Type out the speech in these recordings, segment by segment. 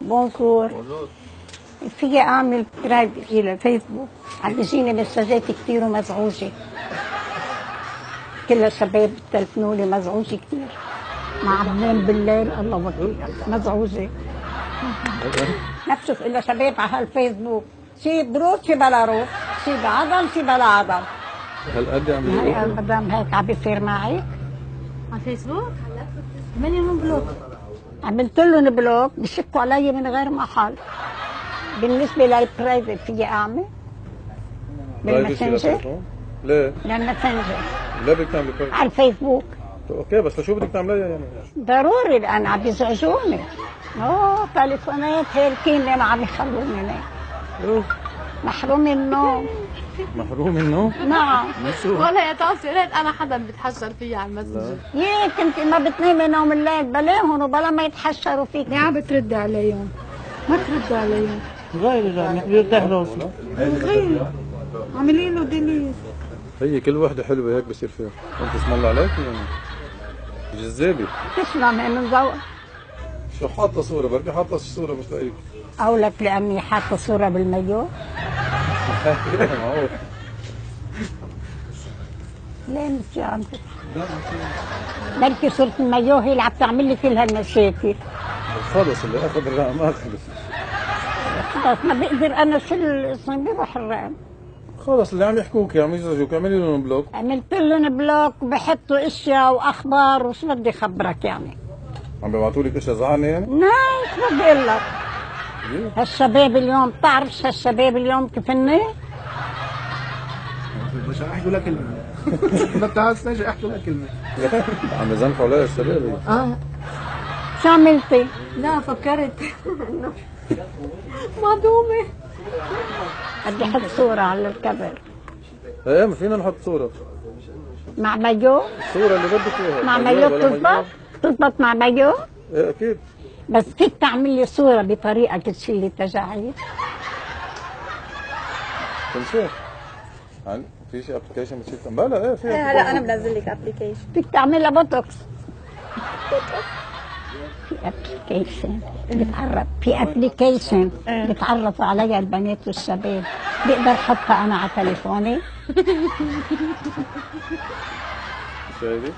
بونجور. في اعمل برايفت الى فيسبوك، عم بيجيني مسجات كثير ومزعوجه. كل الشباب بتلفنوا لي مزعوجه كثير، مع بنام بالليل الله وكيل مزعوجه. نفسك الا شباب على هالفيسبوك، شي بروح شي بلا روح، شي بعظم شي بلا عظم. هالقد عم هي مدام هيك عم بيصير معي على الفيسبوك؟ عملي لهم بلوك. عملت لهم بلوك، بشكوا علي من غير محل. بالنسبه للبرايفت فيي اعمل بالماسنجر؟ ليه؟ للماسنجر ليه بدك تعملي برايفت؟ على الفيسبوك. اوكي بس لشو بدك تعمليها يعني؟ ضروري لان عم بيزعجوني. تليفونات هالكينه ما عم يخلوني نام. محروم من النوم. محروم من النوم؟ نعم. ولا يا تعرفي ريت انا حدا بيتحشر فيي على الماسنجر. ياك انت ما بتنامي نوم الليل بلاهم وبلا ما يتحشروا فيك. ليه عم بتردي عليهم؟ ما تردي عليهم. غيري جامي بيرتاح راسي. غيري اعملي له ديليت. هي كل وحده حلوه هيك بصير فيها، انت اسم الله عليك يعني جذابه. تسلم هي من ذوق. شو حاطه صوره؟ بركي حاطه صوره مش لاقيك. او لك لاني حاطه صوره بالمايو. معقول. ليه مش عم بركي صورة المايو هي اللي عم تعمل لي كل هالمشاكل. خلص اللي اخذ الرقم اخذ. خلص ما بقدر انا شو الاسم بيروح الرقم. خلص اللي عم يحكوك عم يزعجوك اعملي لهم بلوك. عملت لهم بلوك وبحطوا اشياء واخبار وشو بدي خبرك يعني. عم بيبعثوا لك اشياء زعلنه يعني؟ نايس شو بدي اقول لك. هالشباب اليوم بتعرف هالشباب اليوم كيف هن؟ مش احكي لك كلمه. ما بتعرفش احكي لك كلمه. عم بزنفوا عليها الشباب. شو عملتي؟ لا فكرت مهضومة. بدي احط صورة على الكبر. ايه ما فينا نحط صوره. مع مايو؟ الصوره اللي بدك اياها. مع مايو بتزبط؟ بتزبط مع مايو؟ ايه اكيد. بس فيك تعمل لي صورة بطريقة تشيل لي التجاعيد؟ تنشوف. في شيء ابلكيشن بتشيل بلا ايه في. هلا انا بنزل لك ابلكيشن. فيك تعمل لها بوتوكس. في ابلكيشن بتعرفوا عليها البنات والشباب، بقدر احطها انا على تليفوني. شو هيدي؟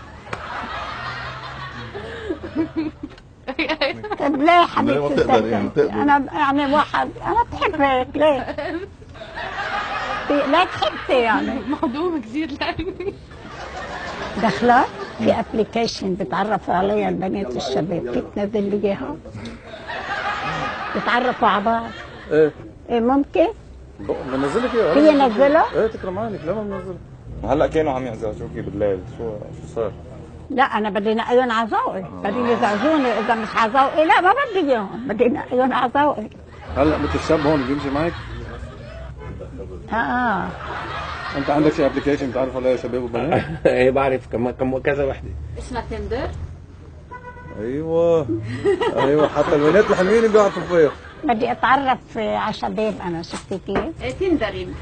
طيب ليه حبيبتي؟ انا يعني واحد انا بحبك ليه؟ لا تحبتي يعني مهضومة كثير لاني دخلت في ابلكيشن بتعرفوا عليها البنات والشباب، فيك تنزل لي اياها؟ بتعرفوا على بعض؟ ايه ممكن؟ بنزل لك اياها. في نزلها؟ ايه تكرم عينك ليه ما بنزلها؟ هلا كانوا عم يعزعجوكي بالليل، شو صار؟ لا انا بدي نقيهم على ذوقي، بدي يزعجوني، اذا مش على ذوقي لا ما بدي اياهم، بدي نقيهم على ذوقي. هلا مثل الشاب هون بيمشي معك؟ انت عندك شي ابلكيشن بتعرف عليه شباب وبنات؟ ايه بعرف كذا وحده. اسمها تندر. ايوه حتى البنات الحلوين بيعرفوا فيها. بدي اتعرف على شباب انا، شفتي كيف؟ تندر يمكن.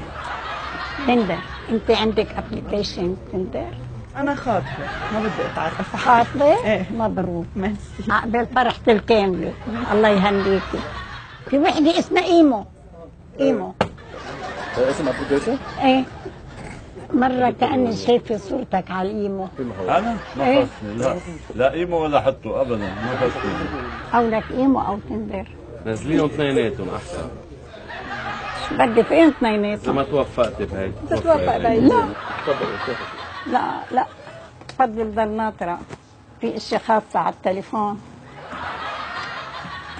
تندر، انت عندك ابلكيشن تندر؟ أنا خاطبة ما بدي أتعرف. خاطبة؟ إيه. مبروك. ميرسي. عقبال فرحتي الكاملة، الله يهنيكي. في وحدة اسمها ايمو. اسم ابلكيشن؟ ايه مرة كأني شايفة صورتك على الايمو. أنا؟ ما إيه؟ خصني لا ايمو ولا حطه أبدا ما خصني. أو لك ايمو أو تندر. نازلينهم اثنيناتهم احسن. بدي فين اثنيناتهم؟ اذا ما توفقتي بهيك تتوفق بهي؟ لا تفضل ضل ناطرة، في اشي خاصة على التليفون.